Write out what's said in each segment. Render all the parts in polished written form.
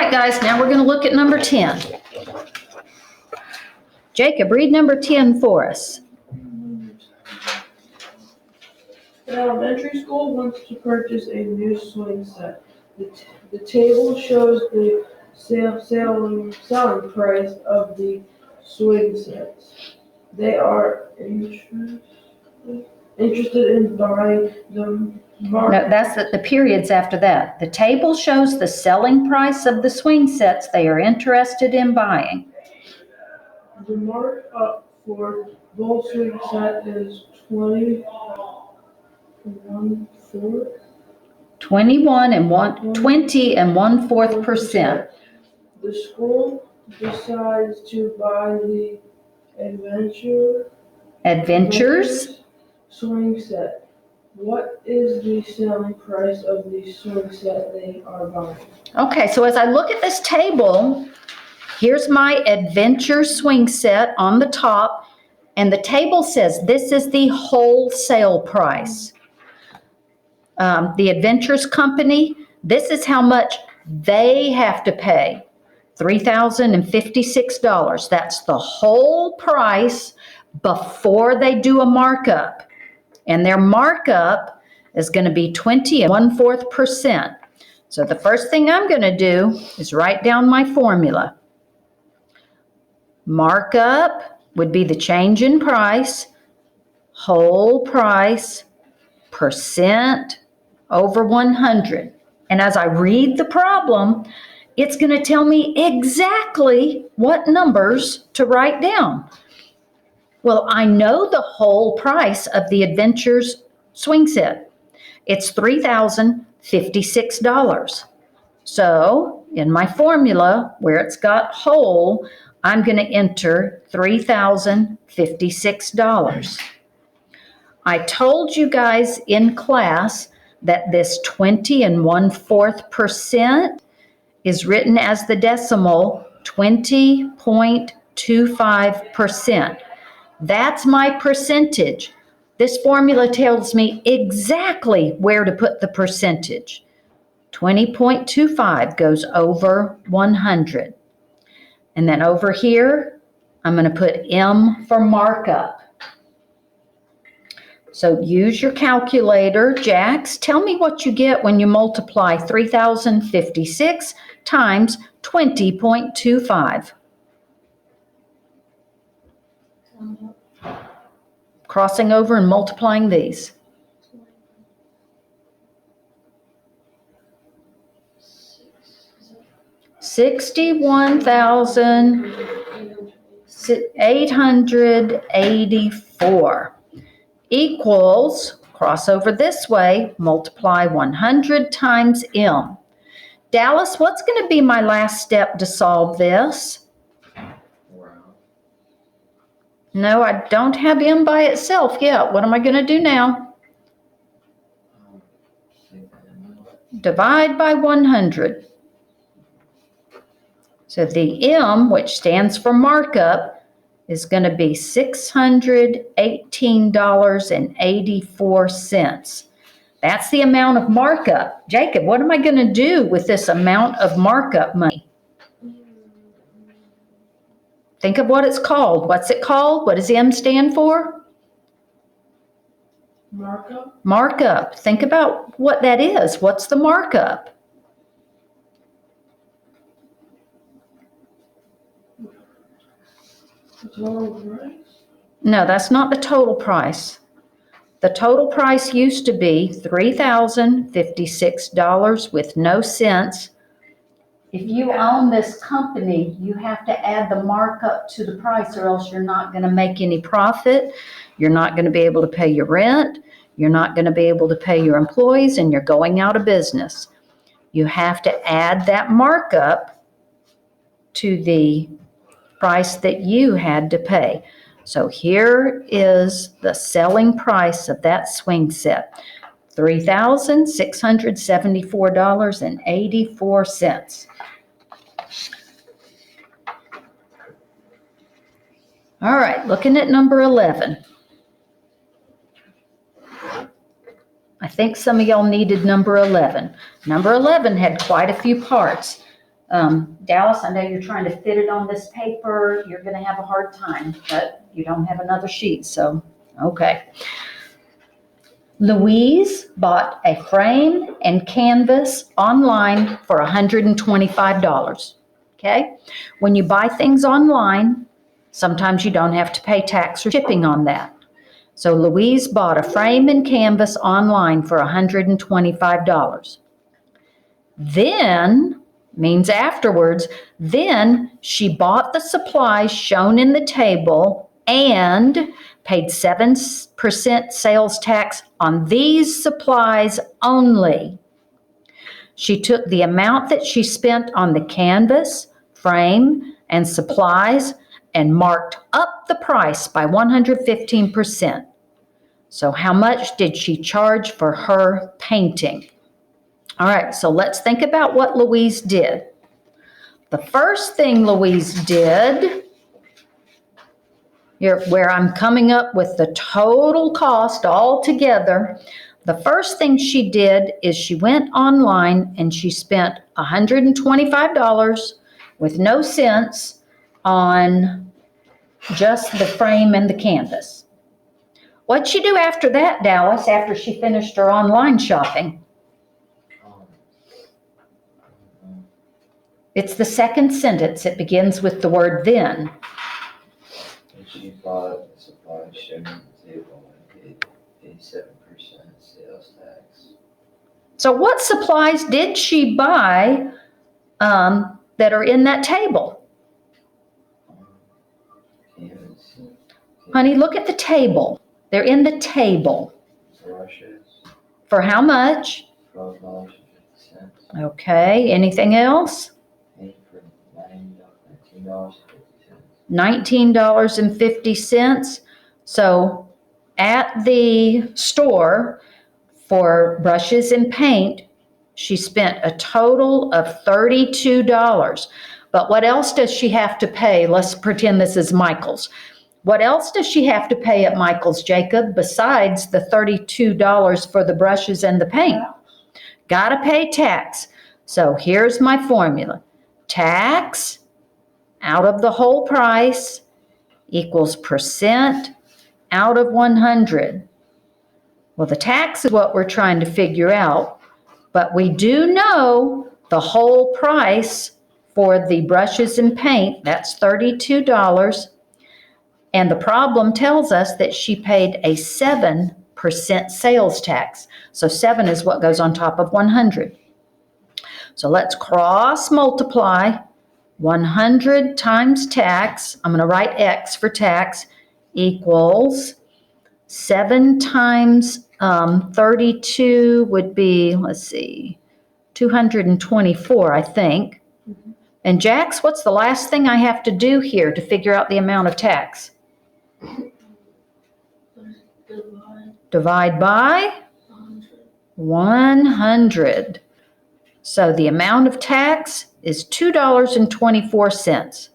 right, guys, now we're going to look at number 10. Jacob, read number 10 for us. The elementary school wants to purchase a new swing set. The table shows the selling price of the swing sets. They are interested in buying them. No, that's the periods after that. The table shows the selling price of the swing sets they are interested in buying. The markup for both swing set is 21 1/4%. The school decides to buy the Adventures swing set. What is the selling price of the swing set they are buying? Okay, so as I look at this table, here's my Adventure swing set on the top, and the table says this is the wholesale price. The Adventures company, this is how much they have to pay, $3,056. That's the whole price before they do a markup. And their markup is going to be 20 1/4%. So the first thing I'm going to do is write down my formula. Markup would be the change in price, whole price, percent over 100. And as I read the problem, it's going to tell me exactly what numbers to write down. Well, I know the whole price of the Adventures swing set. It's $3,056. So in my formula, where it's got whole, I'm going to enter $3,056. I told you guys in class that this 20 1/4% is written as the decimal 20.25%. That's my percentage. This formula tells me exactly where to put the percentage. 20.25 goes over 100. And then over here, I'm going to put M for markup. So use your calculator. Jax, tell me what you get when you multiply 3,056 times 20.25. Crossing over and multiplying these. $61,884 equals, cross over this way, multiply 100 times M. Dallas, what's going to be my last step to solve this? No, I don't have M by itself yet. What am I going to do now? Divide by 100. So the M, which stands for markup, is going to be $618.84. That's the amount of markup. Jacob, what am I going to do with this amount of markup money? Think of what it's called. What's it called? What does M stand for? Markup. Markup. Think about what that is. What's the markup? The total price? No, that's not the total price. The total price used to be $3,056 with no cents. If you own this company, you have to add the markup to the price, or else you're not going to make any profit. You're not going to be able to pay your rent. You're not going to be able to pay your employees, and you're going out of business. You have to add that markup to the price that you had to pay. So here is the selling price of that swing set, $3,674.84. All right, looking at number 11. I think some of y'all needed number 11. Number 11 had quite a few parts. Dallas, I know you're trying to fit it on this paper. You're gonna have a hard time, but you don't have another sheet, so, okay. Louise bought a frame and canvas online for $125, okay? When you buy things online, sometimes you don't have to pay tax or shipping on that. So Louise bought a frame and canvas online for $125. Then, means afterwards, then she bought the supplies shown in the table and paid 7% sales tax on these supplies only. She took the amount that she spent on the canvas, frame, and supplies and marked up the price by 115%. So how much did she charge for her painting? All right, so let's think about what Louise did. The first thing Louise did, here where I'm coming up with the total cost all together, the first thing she did is she went online and she spent $125 with no cents on just the frame and the canvas. What'd she do after that, Dallas, after she finished her online shopping? It's the second sentence. It begins with the word then. And she bought the supplies shown on the table and paid 87% sales tax. So what supplies did she buy that are in that table? Canvas. Honey, look at the table. They're in the table. Brushes. For how much? $12.50. Okay, anything else? Paint for $19.50. $19.50. So at the store for brushes and paint, she spent a total of $32. But what else does she have to pay? Let's pretend this is Michael's. What else does she have to pay at Michael's, Jacob, besides the $32 for the brushes and the paint? Gotta pay tax. So here's my formula. Tax out of the whole price equals percent out of 100. Well, the tax is what we're trying to figure out, but we do know the whole price for the brushes and paint, that's $32. And the problem tells us that she paid a 7% sales tax. So 7 is what goes on top of 100. So let's cross multiply 100 times tax. I'm going to write X for tax equals 7 times 32 would be, let's see, 224, I think. And Jax, what's the last thing I have to do here to figure out the amount of tax? Divide by 100. So the amount of tax is $2.24.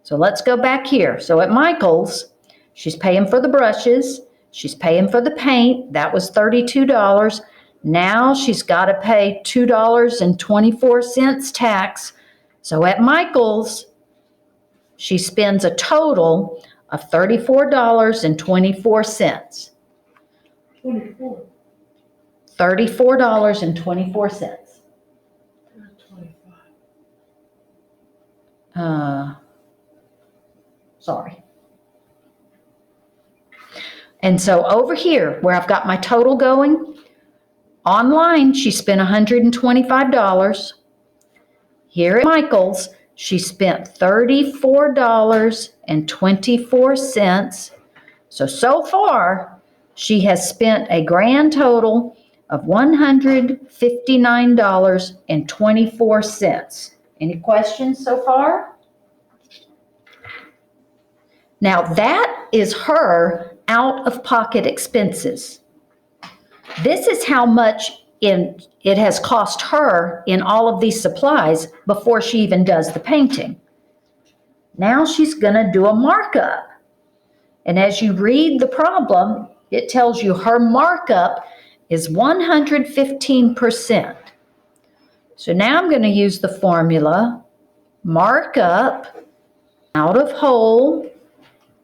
So let's go back here. So at Michael's, she's paying for the brushes, she's paying for the paint, that was $32. Now she's got to pay $2.24 tax. So at Michael's, she spends a total of $34.24. 24. $34.24. 25. Sorry. And so over here, where I've got my total going, online, she spent $125. Here at Michael's, she spent $34.24. So far, she has spent a grand total of $159.24. Any questions so far? Now that is her out-of-pocket expenses. This is how much it has cost her in all of these supplies before she even does the painting. Now she's gonna do a markup. And as you read the problem, it tells you her markup is 115%. So now I'm going to use the formula markup out of whole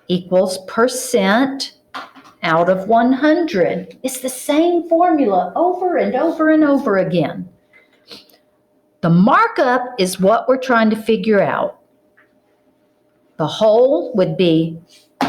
equals percent out of 100. It's the same formula over and over and over again. The markup is what we're trying to figure out. The whole would be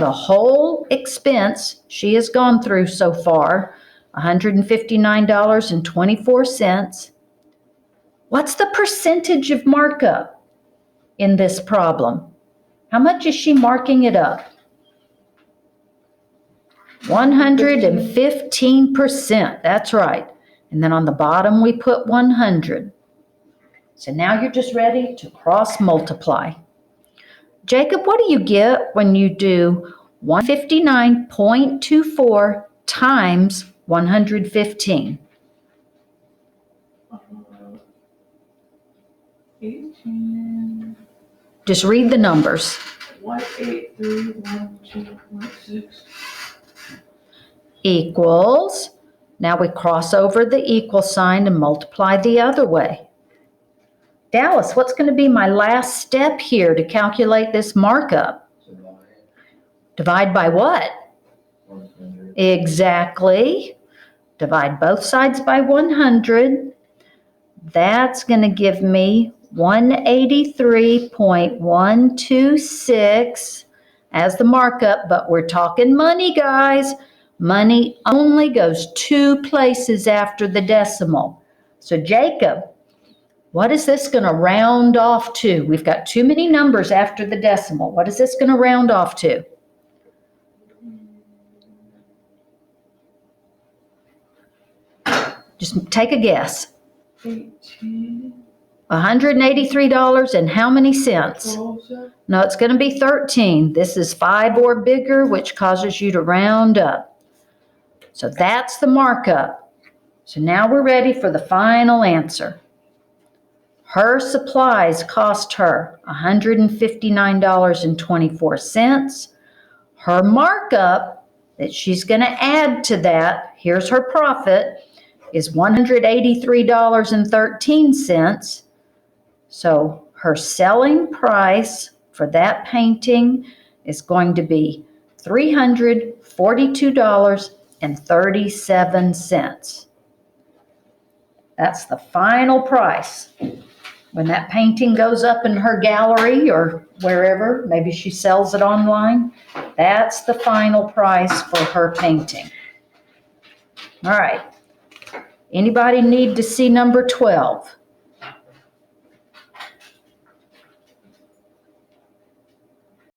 the whole expense she has gone through so far, $159.24. What's the percentage of markup in this problem? How much is she marking it up? 115%, that's right. And then on the bottom we put 100. So now you're just ready to cross multiply. Jacob, what do you get when you do 159.24 times 115? 18. Just read the numbers. 18312.6 Equals, now we cross over the equal sign and multiply the other way. Dallas, what's going to be my last step here to calculate this markup? Divide by what? 100. Exactly. Divide both sides by 100. That's going to give me 183.126 as the markup, but we're talking money, guys. Money only goes 2 places after the decimal. So Jacob, what is this going to round off to? We've got too many numbers after the decimal. What is this going to round off to? Just take a guess. 18. $183 and how many cents? 12 cents. No, it's going to be 13. This is 5 or bigger, which causes you to round up. So that's the markup. So now we're ready for the final answer. Her supplies cost her $159.24. Her markup that she's going to add to that, here's her profit, is $183.13. So her selling price for that painting is going to be $342.37. That's the final price. When that painting goes up in her gallery or wherever, maybe she sells it online, that's the final price for her painting. All right. Anybody need to see number 12?